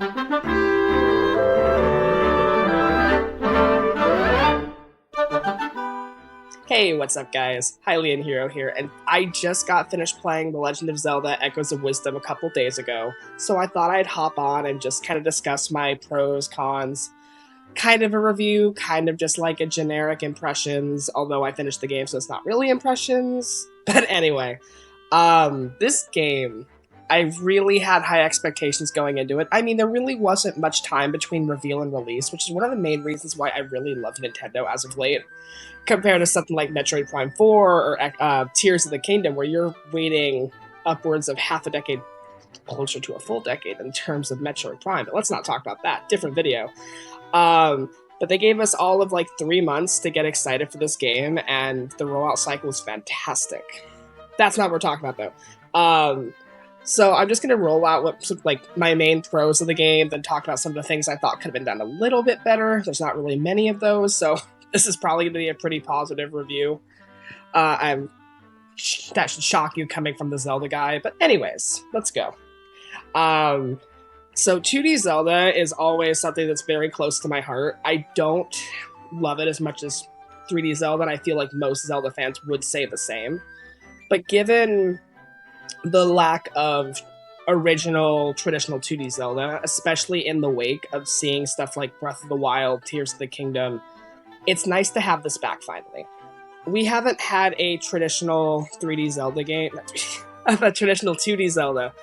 Hey, what's up guys? Hylian Hero here, and I just got finished playing The Legend of Zelda Echoes of Wisdom a couple days ago, so I thought I'd hop on and just kind of discuss my pros, cons, kind of a review, kind of just like a generic impressions, although I finished the game so it's not really impressions. But anyway, this game, I really had high expectations going into it. I mean, there really wasn't much time between reveal and release, which is one of the main reasons why I really love Nintendo as of late, compared to something like Metroid Prime 4 or Tears of the Kingdom, where you're waiting upwards of half a decade, closer to a full decade in terms of Metroid Prime. But let's not talk about that. Different video. But they gave us all of like 3 months to get excited for this game, and the rollout cycle was fantastic. That's not what we're talking about, though. So I'm just going to roll out what like my main pros of the game, then talk about some of the things I thought could have been done a little bit better. There's not really many of those, so this is probably going to be a pretty positive review. That should shock you coming from the Zelda guy, but anyways, let's go. So 2D Zelda is always something that's very close to my heart. I don't love it as much as 3D Zelda, and I feel like most Zelda fans would say the same. But given the lack of original traditional 2D Zelda, especially in the wake of seeing stuff like Breath of the Wild, Tears of the Kingdom, it's nice to have this back finally. We haven't had a traditional 3D Zelda game, a traditional 2D Zelda,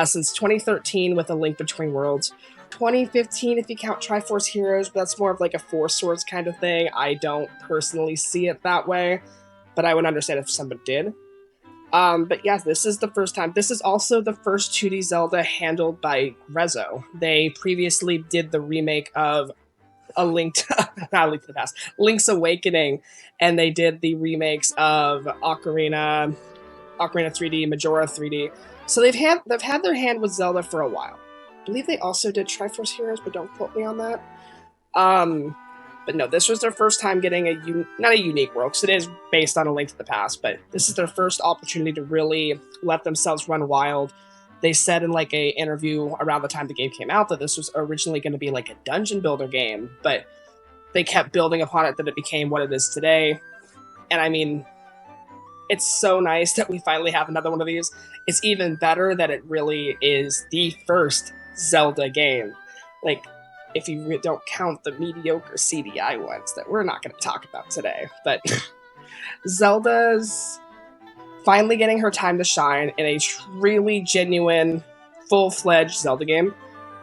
since 2013 with A Link Between Worlds. 2015 if you count Triforce Heroes, but that's more of like a Four Swords kind of thing. I don't personally see it that way, but I would understand if someone did. But yeah, this is the first time. This is also the first 2D Zelda handled by Rezo. They previously did the remake of not A Link to the Past, Link's Awakening, and they did the remakes of Ocarina 3D, Majora 3D. So they've had their hand with Zelda for a while. I believe they also did Triforce Heroes, but don't quote me on that. But no, this was their first time getting not a unique world, because it is based on A Link to the Past, but this is their first opportunity to really let themselves run wild. They said in like a interview around the time the game came out that this was originally going to be like a dungeon builder game, but they kept building upon it that it became what it is today. And I mean, it's so nice that we finally have another one of these. It's even better that it really is the first Zelda game. Like, if you don't count the mediocre CDI ones that we're not going to talk about today. But Zelda's finally getting her time to shine in a really genuine, full-fledged Zelda game,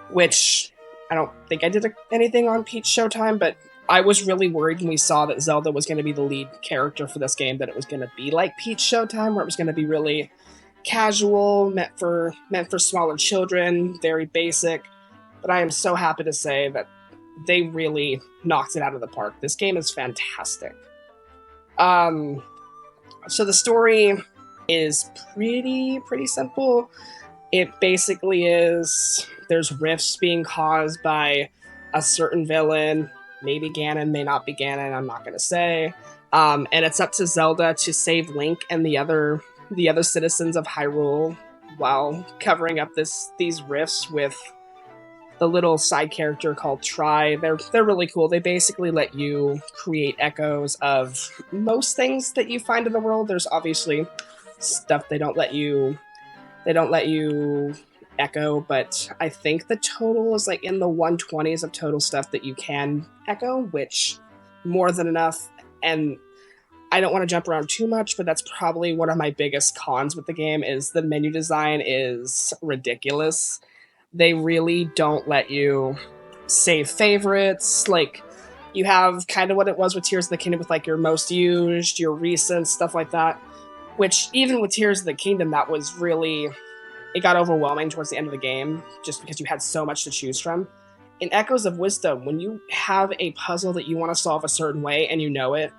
which I don't think I did anything on Peach Showtime, but I was really worried when we saw that Zelda was going to be the lead character for this game, that it was going to be like Peach Showtime, where it was going to be really casual, meant for smaller children, very basic. But I am so happy to say that they really knocked it out of the park. This game is fantastic. So the story is pretty simple. It basically is, there's rifts being caused by a certain villain, maybe Ganon, may not be Ganon, I'm not going to say. And it's up to Zelda to save Link and the other citizens of Hyrule while covering up these rifts with the little side character called Tri. They're really cool. They basically let you create echoes of most things that you find in the world. There's obviously stuff they don't let you echo, but I think the total is like in the 120s of total stuff that you can echo, which more than enough. And I don't want to jump around too much, but that's probably one of my biggest cons with the game, is the menu design is ridiculous. They really don't let you save favorites. Like, you have kind of what it was with Tears of the Kingdom with like your most used, your recent, stuff like that. Which, even with Tears of the Kingdom, that was really, it got overwhelming towards the end of the game, just because you had so much to choose from. In Echoes of Wisdom, when you have a puzzle that you want to solve a certain way and you know it,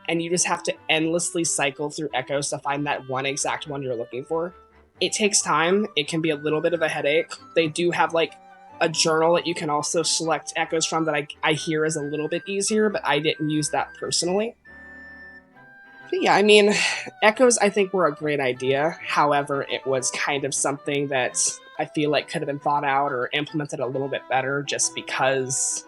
and you just have to endlessly cycle through echoes to find that one exact one you're looking for, it takes time. It can be a little bit of a headache. They do have like a journal that you can also select echoes from that I hear is a little bit easier, but I didn't use that personally. But yeah, I mean, echoes I think were a great idea. However, it was kind of something that I feel like could have been thought out or implemented a little bit better, just because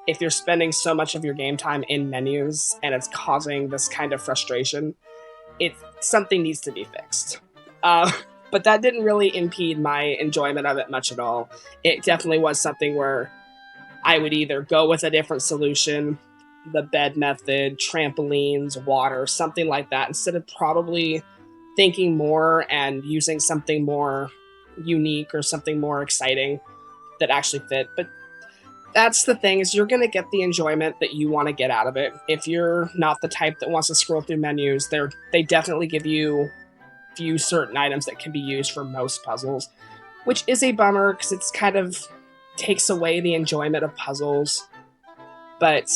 if you're spending so much of your game time in menus and it's causing this kind of frustration, something needs to be fixed. But that didn't really impede my enjoyment of it much at all. It definitely was something where I would either go with a different solution, the bed method, trampolines, water, something like that, instead of probably thinking more and using something more unique or something more exciting that actually fit. But that's the thing, is you're going to get the enjoyment that you want to get out of it. If you're not the type that wants to scroll through menus, they definitely give you few certain items that can be used for most puzzles, which is a bummer because it's kind of takes away the enjoyment of puzzles. But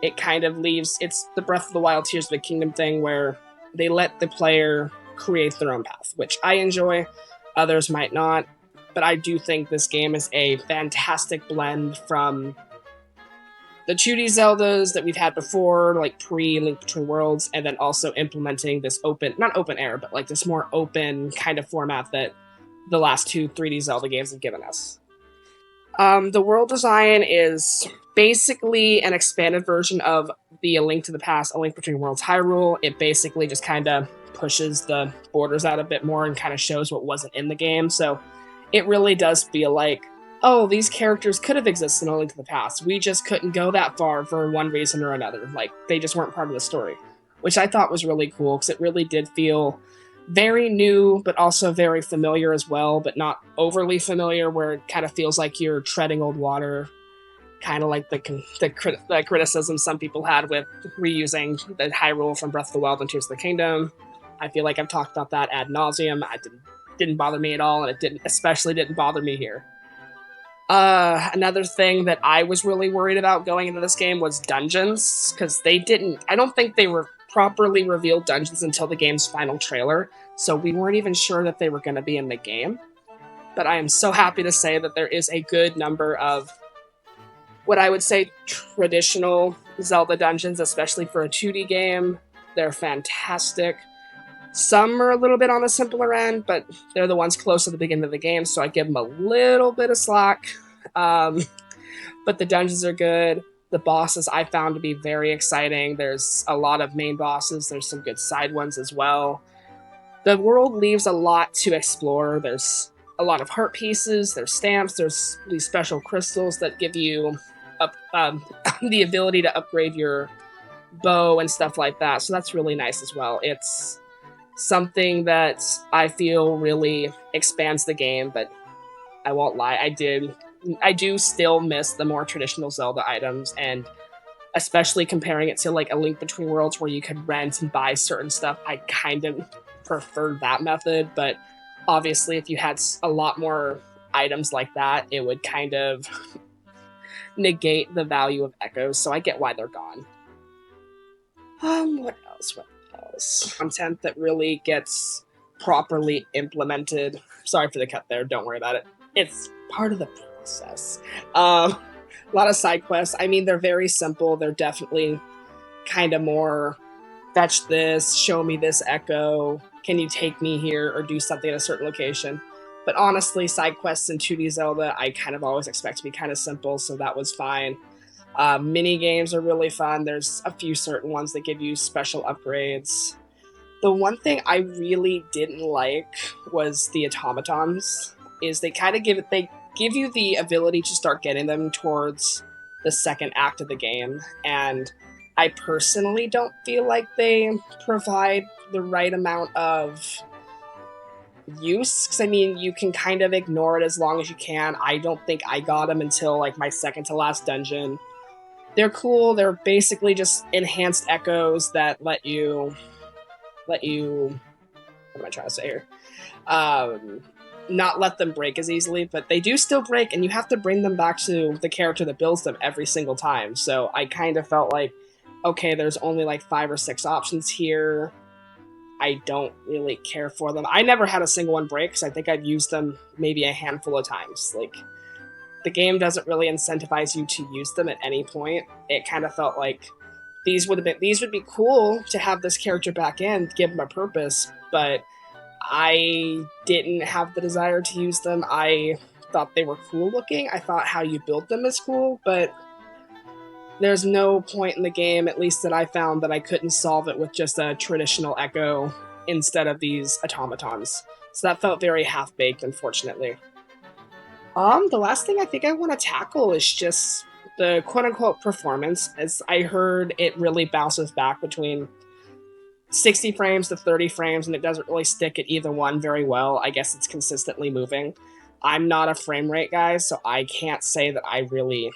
it kind of leaves, it's the Breath of the Wild Tears of the Kingdom thing where they let the player create their own path, which I enjoy, others might not. But I do think this game is a fantastic blend from the 2D Zeldas that we've had before, like pre-Link Between Worlds, and then also implementing this not open air, but like this more open kind of format that the last 2 3D Zelda games have given us. The world design is basically an expanded version of the A Link to the Past, A Link Between Worlds Hyrule. It basically just kind of pushes the borders out a bit more and kind of shows what wasn't in the game, so it really does feel like, oh, these characters could have existed in A Link to the Past. We just couldn't go that far for one reason or another. Like, they just weren't part of the story. Which I thought was really cool, because it really did feel very new, but also very familiar as well, but not overly familiar, where it kind of feels like you're treading old water. Kind of like the criticism some people had with reusing the Hyrule from Breath of the Wild and Tears of the Kingdom. I feel like I've talked about that ad nauseum. It didn't bother me at all, and it especially didn't bother me here. Another thing that I was really worried about going into this game was dungeons, because I don't think they were properly revealed dungeons until the game's final trailer, so we weren't even sure that they were going to be in the game. But I am so happy to say that there is a good number of what I would say traditional Zelda dungeons, especially for a 2D game. They're fantastic. Some are a little bit on the simpler end, but they're the ones close to the beginning of the game, so I give them a little bit of slack. But the dungeons are good. The bosses I found to be very exciting. There's a lot of main bosses. There's some good side ones as well. The world leaves a lot to explore. There's a lot of heart pieces. There's stamps. There's these special crystals that give you the ability to upgrade your bow and stuff like that. So that's really nice as well. It's something that I feel really expands the game, but I won't lie, I do still miss the more traditional Zelda items, and especially comparing it to like A Link Between Worlds where you could rent and buy certain stuff, I kind of preferred that method. But obviously if you had a lot more items like that, it would kind of negate the value of echoes, so I get why they're gone. What else? Content that really gets properly implemented. Sorry for the cut there, don't worry about it. It's part of the process. A lot of side quests. I mean, they're very simple. They're definitely kind of more, fetch this, show me this echo, can you take me here, or do something at a certain location. But honestly, side quests in 2D Zelda, I kind of always expect to be kind of simple, so that was fine. Mini games are really fun. There's a few certain ones that give you special upgrades. The one thing I really didn't like was the automatons. They give you the ability to start getting them towards the second act of the game, and I personally don't feel like they provide the right amount of use, because I mean, you can kind of ignore it as long as you can. I don't think I got them until like my second to last dungeon. They're cool. They're basically just enhanced echoes that let you what am I trying to say here? Not let them break as easily, but they do still break, and you have to bring them back to the character that builds them every single time. So I kind of felt like, okay, there's only like 5 or 6 options here. I don't really care for them. I never had a single one break, because I think I've used them maybe a handful of times. Like, the game doesn't really incentivize you to use them at any point. It kind of felt like these would be cool to have this character back in, give him a purpose, but I didn't have the desire to use them. I thought they were cool looking. I thought how you build them is cool, but there's no point in the game, at least that I found, that I couldn't solve it with just a traditional Echo instead of these automatons. So that felt very half-baked, unfortunately. The last thing I think I want to tackle is just the quote-unquote performance. As I heard, it really bounces back between 60 frames to 30 frames, and it doesn't really stick at either one very well. I guess it's consistently moving. I'm not a frame rate guy, so I can't say that I really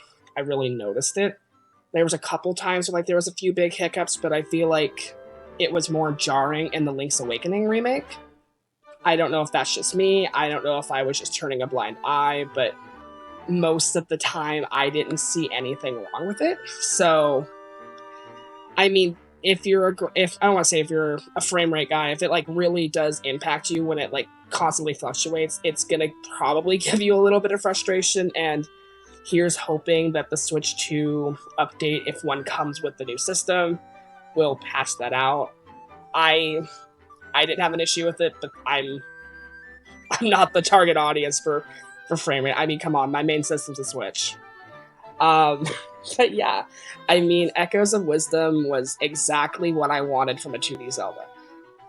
noticed it. There was a couple times where, like, there was a few big hiccups, but I feel like it was more jarring in the Link's Awakening remake. I don't know if that's just me. I don't know if I was just turning a blind eye, but most of the time I didn't see anything wrong with it. So, I mean, if I don't want to say if you're a frame rate guy, if it like really does impact you when it like constantly fluctuates, it's gonna probably give you a little bit of frustration. And here's hoping that the Switch 2 update, if one comes with the new system, will patch that out. I didn't have an issue with it, but I'm not the target audience for frame rate. I mean, come on, my main system's a Switch. But yeah, I mean, Echoes of Wisdom was exactly what I wanted from a 2D Zelda.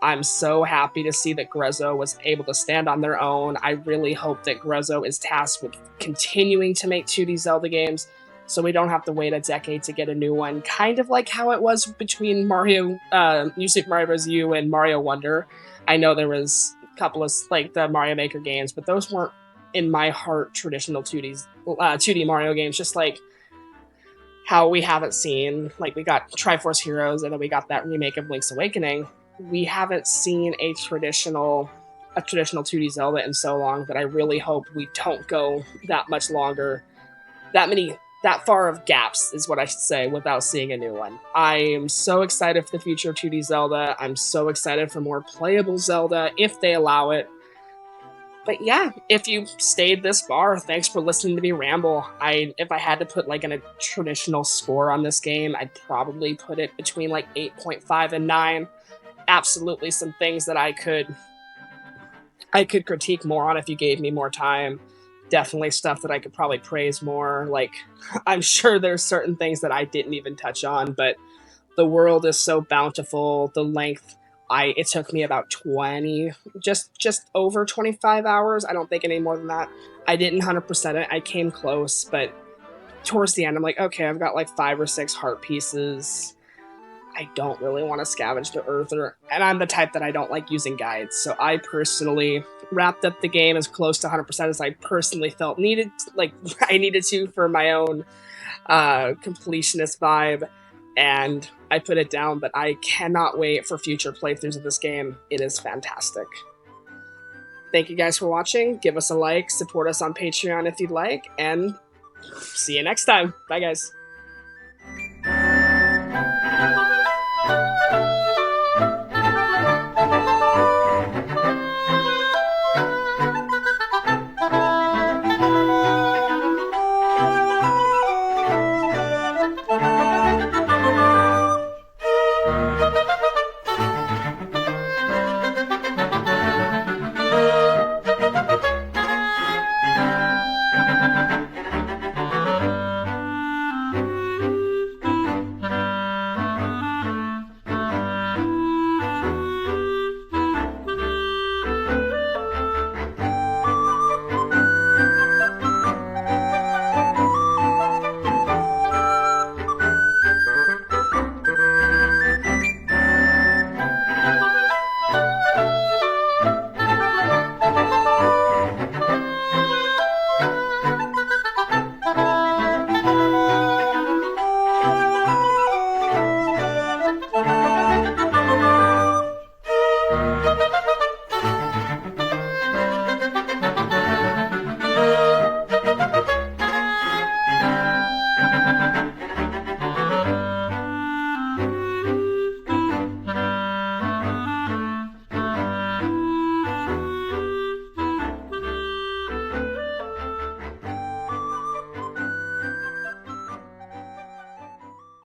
I'm so happy to see that Grezzo was able to stand on their own. I really hope that Grezzo is tasked with continuing to make 2D Zelda games so we don't have to wait a decade to get a new one, kind of like how it was between New Super Mario Bros. U and Mario Wonder. I know there was a couple of, like, the Mario Maker games, but those weren't, in my heart, traditional 2D Mario games, just like how we haven't seen, like, we got Triforce Heroes, and then we got that remake of Link's Awakening. We haven't seen a traditional 2D Zelda in so long that I really hope we don't go that much longer, that far of gaps is what I should say, without seeing a new one. I am so excited for the future of 2D Zelda. I'm so excited for more playable Zelda, if they allow it. But yeah, if you stayed this far, thanks for listening to me ramble. If I had to put like a traditional score on this game, I'd probably put it between like 8.5 and 9. Absolutely some things that I could critique more on if you gave me more time. Definitely stuff that I could probably praise more. Like, I'm sure there's certain things that I didn't even touch on, but the world is so bountiful. The length, it took me about 20, just over 25 hours. I don't think any more than that. I didn't 100% it. I came close, but towards the end, I'm like, okay, I've got like 5 or 6 heart pieces. I don't really want to scavenge the earth, and I'm the type that I don't like using guides. So I personally wrapped up the game as close to 100% as I personally felt I needed to for my own completionist vibe, and I put it down. But I cannot wait for future playthroughs of this game. It is fantastic. Thank you guys for watching. Give us a like, support us on Patreon if you'd like, and see you next time. Bye, guys.